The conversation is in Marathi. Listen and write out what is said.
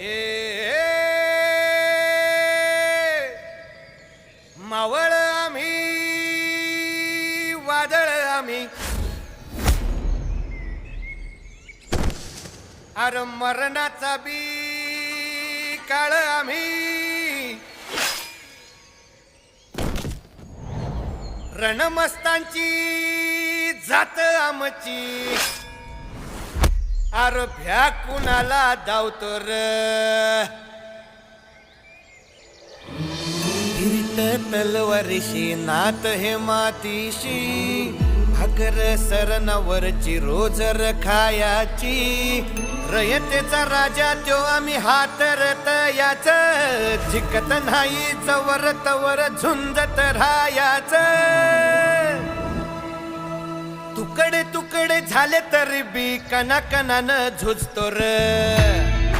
ए मावळ आम्ही वादळ आम्ही अरे मरणाचा बी काळ आम्ही रणमस्तांची जात आमची अरे भ्या कुणाला धावतो र हिरीत तलवारीशी नात हे मातीशी भाकर सरणावरची रोजर खायाची रयतेचा राजा त्यो आम्ही हातरत याच जिकत नाही जवर तवर झुंजत राहायाच तुकडे तुकडे झाले तरी बी कणाकणानं झुजतो र